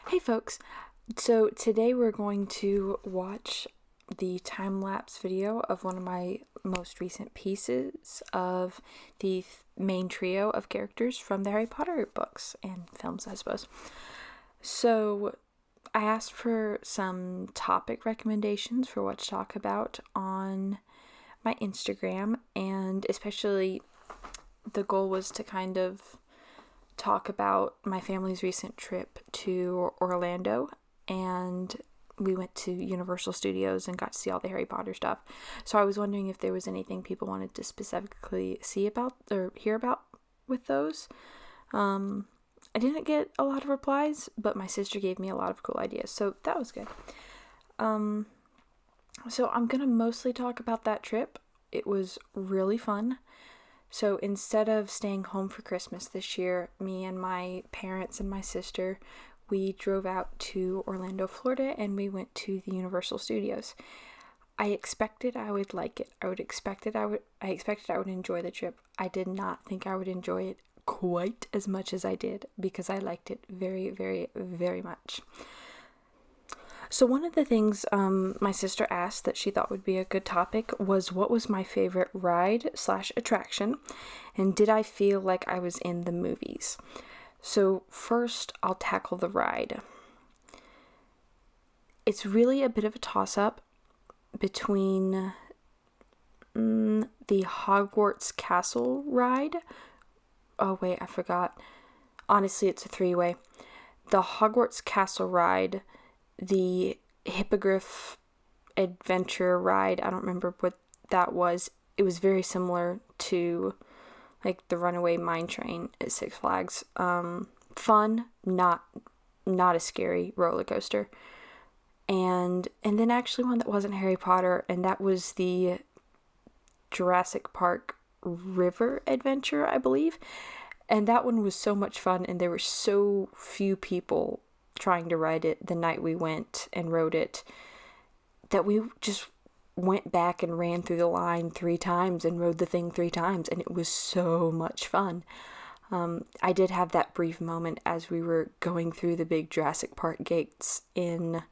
Hey folks, so today we're going to watch the time-lapse video of one of my most recent pieces of the main trio of characters from the Harry Potter books and films, I suppose. So I asked for some topic recommendations for what to talk about on my Instagram, and especially the goal was to kind of talk about my family's recent trip to Orlando, and we went to Universal Studios and got to see all the Harry Potter stuff. So I was wondering if there was anything people wanted to specifically see about or hear about with those. I didn't get a lot of replies, but my sister gave me a lot of cool ideas, so that was good. So I'm gonna mostly talk about that trip. It was really fun. So instead of staying home for Christmas this year, me and my parents and my sister, we drove out to Orlando, Florida, and we went to the Universal Studios. I expected I would like it. I expected I would enjoy the trip. I did not think I would enjoy it quite as much as I did, because I liked it very, very, very much. So one of the things my sister asked that she thought would be a good topic was what was my favorite ride/attraction, and did I feel like I was in the movies? So first, I'll tackle the ride. It's really a bit of a toss-up between the Hogwarts Castle ride. Oh wait, I forgot. Honestly, it's a three-way. The Hogwarts Castle ride, the Hippogriff Adventure ride, I don't remember what that was. It was very similar to like the Runaway Mine Train at Six Flags. Fun, not a scary roller coaster. And then actually one that wasn't Harry Potter, and that was the Jurassic Park River Adventure, I believe. And that one was so much fun, and there were so few people trying to ride it the night we went and rode it that we just went back and ran through the line 3 times and rode the thing 3 times, and it was so much fun. I did have that brief moment as we were going through the big Jurassic Park gates in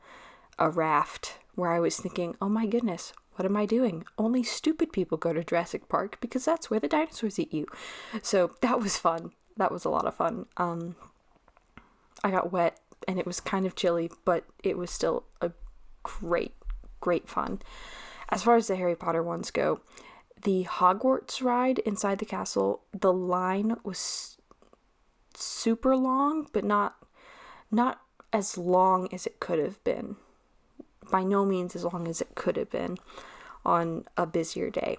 a raft where I was thinking, oh my goodness, what am I doing? Only stupid people go to Jurassic Park because that's where the dinosaurs eat you. So that was fun. That was a lot of fun. I got wet and it was kind of chilly, but it was still a great fun. As far as the Harry Potter ones go, the Hogwarts ride inside the castle, the line was super long, but not as long as it could have been. By no means as long as it could have been on a busier day.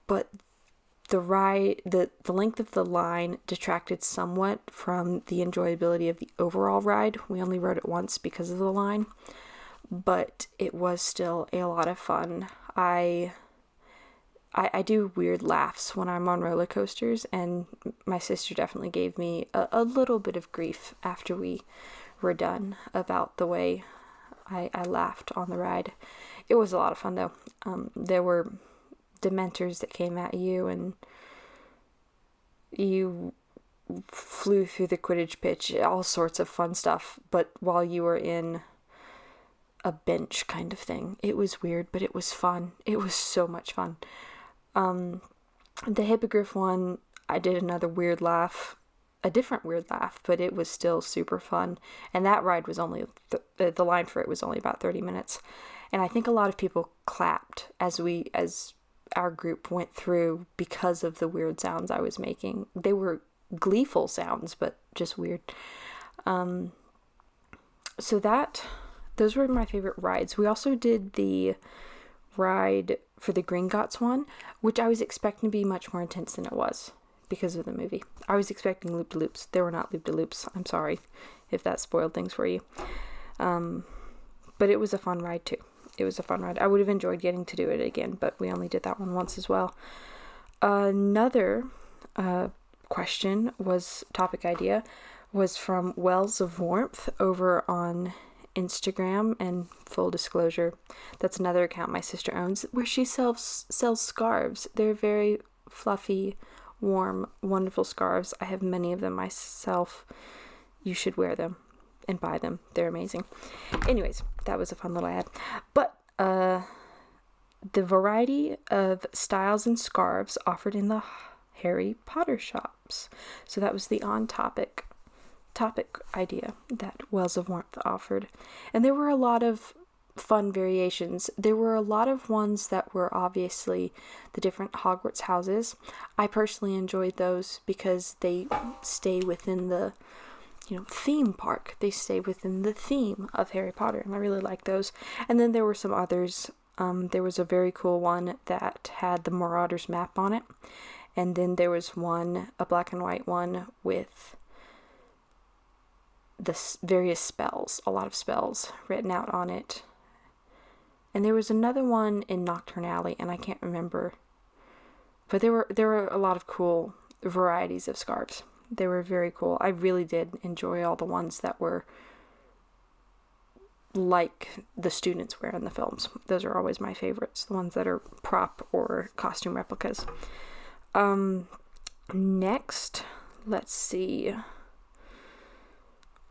But the ride, the length of the line detracted somewhat from the enjoyability of the overall ride. We only rode it once because of the line, but it was still a lot of fun. I do weird laughs when I'm on roller coasters, and my sister definitely gave me a little bit of grief after we were done about the way I laughed on the ride. It was a lot of fun though. There were Dementors that came at you, and you flew through the Quidditch pitch, all sorts of fun stuff, but while you were in a bench kind of thing. It was weird, but it was fun. It was so much fun. The Hippogriff one, I did another weird laugh, a different weird laugh, but it was still super fun. And that ride was only, the line for it was only about 30 minutes. And I think a lot of people clapped as our group went through because of the weird sounds I was making. They were gleeful sounds, but just weird. So those were my favorite rides. We also did the ride for the Gringotts one, which I was expecting to be much more intense than it was because of the movie. I was expecting loop-de-loops. There were not loop-de-loops. I'm sorry if that spoiled things for you. But it was a fun ride too. It was a fun ride. I would have enjoyed getting to do it again, but we only did that one once as well. Another topic idea was from Wells of Warmth over on Instagram, and full disclosure, that's another account my sister owns where she sells scarves. They're very fluffy, warm, wonderful scarves. I have many of them myself. You should wear them. and buy them. They're amazing. Anyways, that was a fun little ad. But the variety of styles and scarves offered in the Harry Potter shops. So that was the on-topic idea that Wells of Warmth offered. And there were a lot of fun variations. There were a lot of ones that were obviously the different Hogwarts houses. I personally enjoyed those because they stay within the theme park. They stay within the theme of Harry Potter, and I really like those. And then there were some others. There was a very cool one that had the Marauders map on it, and then there was one, a black and white one with the various spells, a lot of spells written out on it. And there was another one in Nocturne Alley, and I can't remember, but there were a lot of cool varieties of scarves. They were very cool. I really did enjoy all the ones that were like the students wear in the films. Those are always my favorites, the ones that are prop or costume replicas. Next, let's see.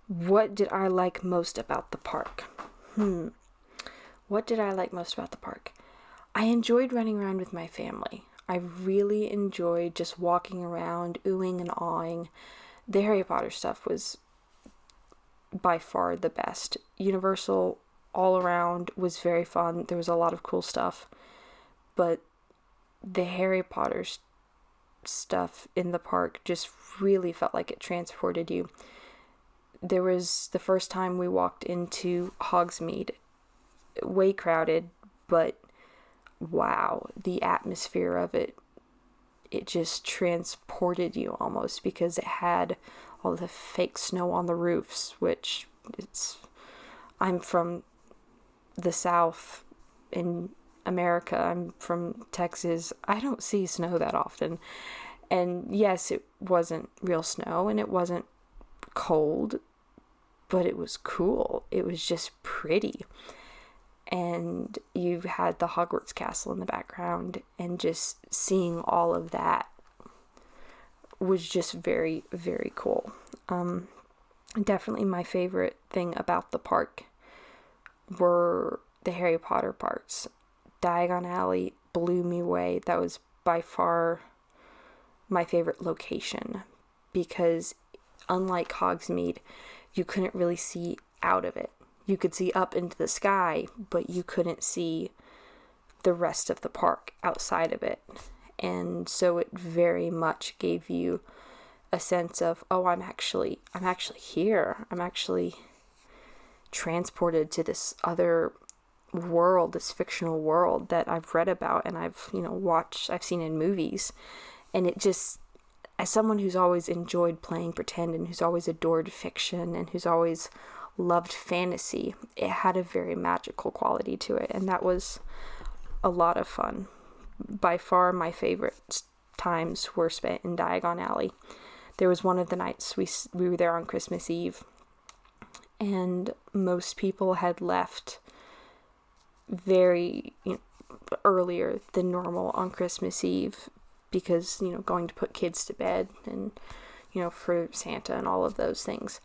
What did I like most about the park? What did I like most about the park? I enjoyed running around with my family. I really enjoyed just walking around, oohing and awing. The Harry Potter stuff was by far the best. Universal all around was very fun. There was a lot of cool stuff. But the Harry Potter stuff in the park just really felt like it transported you. There was the first time we walked into Hogsmeade, way crowded, but wow, the atmosphere of it just transported you almost, because it had all the fake snow on the roofs, which I'm from the South in America. I'm from Texas. I don't see snow that often. And yes, it wasn't real snow and it wasn't cold, but it was cool. It was just pretty. And you had the Hogwarts castle in the background, and just seeing all of that was just very, very cool. Definitely my favorite thing about the park were the Harry Potter parts. Diagon Alley blew me away. That was by far my favorite location, because unlike Hogsmeade, you couldn't really see out of it. You could see up into the sky, but you couldn't see the rest of the park outside of it. And so it very much gave you a sense of, oh, I'm actually here. I'm actually transported to this other world, this fictional world that I've read about and I've seen in movies. And it just, as someone who's always enjoyed playing pretend and who's always adored fiction and who's always loved fantasy, it had a very magical quality to it, and that was a lot of fun. By far my favorite times were spent in Diagon Alley. There was one of the nights we were there on Christmas Eve, and most people had left very earlier than normal on Christmas Eve, because going to put kids to bed and for Santa and all of those things.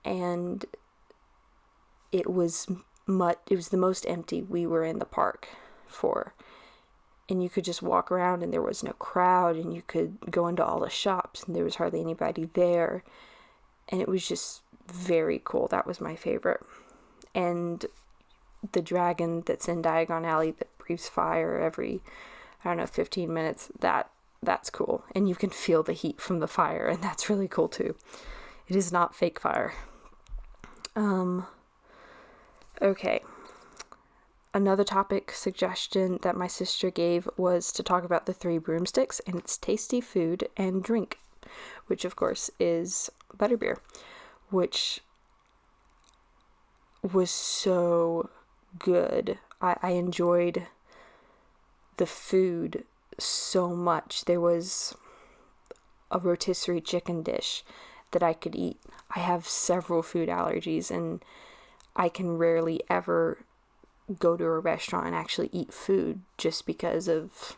And it was the most empty we were in the park for. And you could just walk around and there was no crowd, and you could go into all the shops and there was hardly anybody there. And it was just very cool. That was my favorite. And the dragon that's in Diagon Alley that breathes fire every, 15 minutes, that's cool. And you can feel the heat from the fire, and that's really cool too. It is not fake fire. Okay. Another topic suggestion that my sister gave was to talk about the Three Broomsticks and its tasty food and drink, which of course is butterbeer, which was so good. I enjoyed the food so much. There was a rotisserie chicken dish that I could eat. I have several food allergies, and I can rarely ever go to a restaurant and actually eat food just because of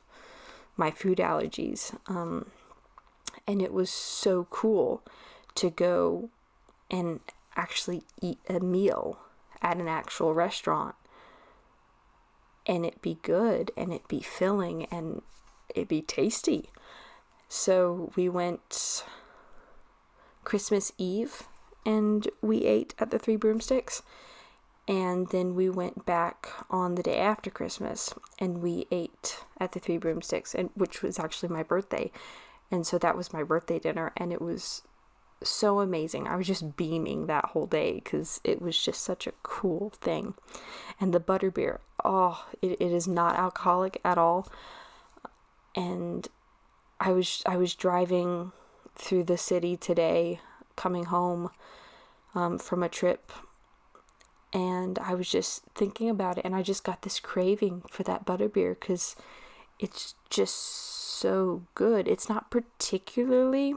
my food allergies. And it was so cool to go and actually eat a meal at an actual restaurant and it be good and it be filling and it be tasty. So we went Christmas Eve and we ate at the Three Broomsticks, and then we went back on the day after Christmas and we ate at the Three Broomsticks, and which was actually my birthday, and so that was my birthday dinner, and it was so amazing. I was just beaming that whole day because it was just such a cool thing. And the butterbeer, it is not alcoholic at all. And I was driving through the city today, coming home from a trip, and I was just thinking about it, and I just got this craving for that butterbeer because it's just so good. It's not particularly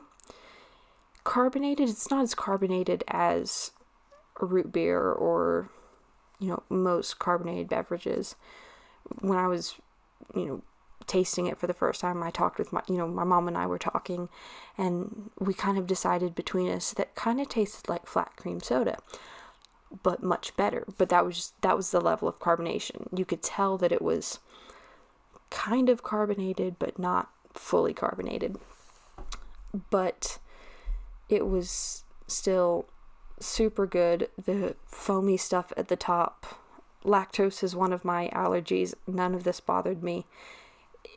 carbonated. It's not as carbonated as a root beer or, most carbonated beverages. When I was, tasting it for the first time, I talked with my mom and I were talking, and we kind of decided between us that kind of tasted like flat cream soda, but much better. But that was the level of carbonation. You could tell that it was kind of carbonated, but not fully carbonated. But it was still super good. The foamy stuff at the top. Lactose is one of my allergies. None of this bothered me.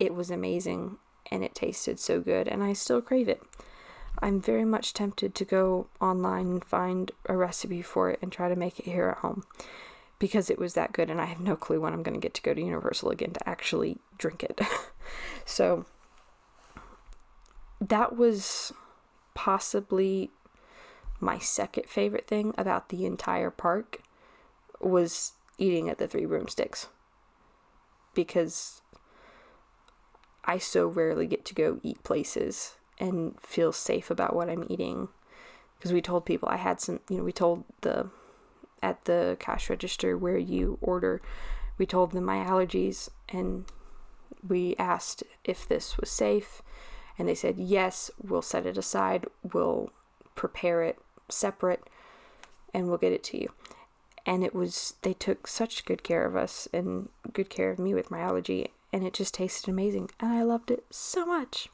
It was amazing, and it tasted so good, and I still crave it. I'm very much tempted to go online and find a recipe for it and try to make it here at home, because it was that good, and I have no clue when I'm going to get to go to Universal again to actually drink it. So that was possibly my second favorite thing about the entire park, was eating at the Three Broomsticks, because I so rarely get to go eat places and feel safe about what I'm eating. Because we told people I had some, we told at the cash register where you order, we told them my allergies, and we asked if this was safe, and they said, yes, we'll set it aside, we'll prepare it separate, and we'll get it to you. And they took such good care of us and good care of me with my allergy, and it just tasted amazing, and I loved it so much.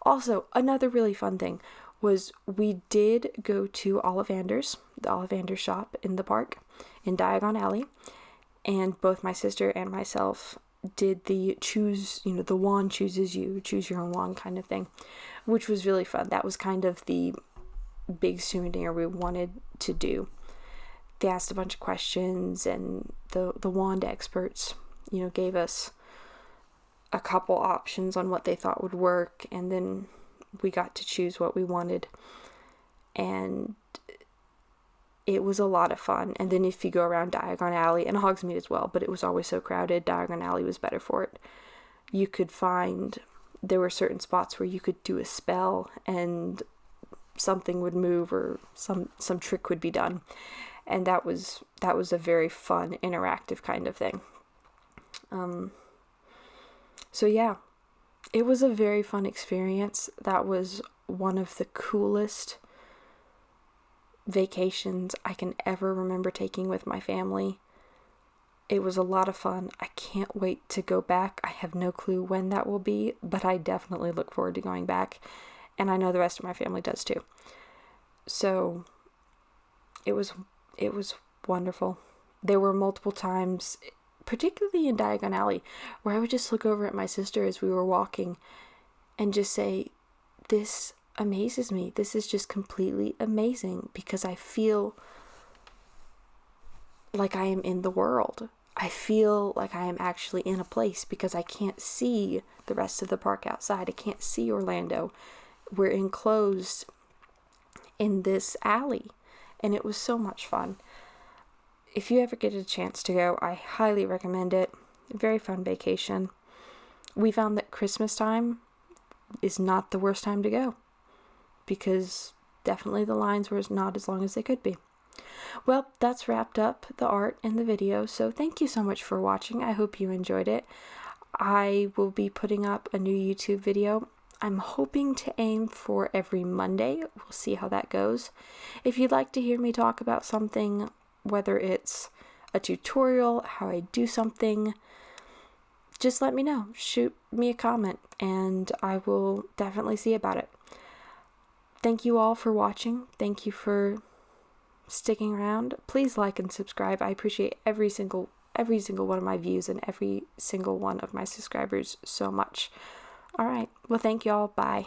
Also, another really fun thing was we did go to Ollivander's, the Ollivander shop in the park in Diagon Alley, and both my sister and myself did the choose, the wand chooses you, choose your own wand kind of thing, which was really fun. That was kind of the big souvenir we wanted to do. They asked a bunch of questions, and the wand experts, gave us a couple options on what they thought would work, and then we got to choose what we wanted, and it was a lot of fun. And then if you go around Diagon Alley, and Hogsmeade as well, but it was always so crowded, Diagon Alley was better for it. There were certain spots where you could do a spell and something would move, or some trick would be done, and that was a very fun, interactive kind of thing. So yeah, it was a very fun experience. That was one of the coolest vacations I can ever remember taking with my family. It was a lot of fun. I can't wait to go back. I have no clue when that will be, but I definitely look forward to going back, and I know the rest of my family does too. So it was wonderful. There were multiple times, particularly in Diagon Alley, where I would just look over at my sister as we were walking and just say, this amazes me. This is just completely amazing, because I feel like I am in the world. I feel like I am actually in a place, because I can't see the rest of the park outside. I can't see Orlando. We're enclosed in this alley, and it was so much fun. If you ever get a chance to go, I highly recommend it. Very fun vacation. We found that Christmas time is not the worst time to go, because definitely the lines were not as long as they could be. Well, that's wrapped up the art and the video, so thank you so much for watching. I hope you enjoyed it. I will be putting up a new YouTube video. I'm hoping to aim for every Monday. We'll see how that goes. If you'd like to hear me talk about something, whether it's a tutorial, how I do something, just let me know. Shoot me a comment and I will definitely see about it. Thank you all for watching. Thank you for sticking around. Please like and subscribe. I appreciate every single one of my views and every single one of my subscribers so much. All right. Well, thank you all. Bye.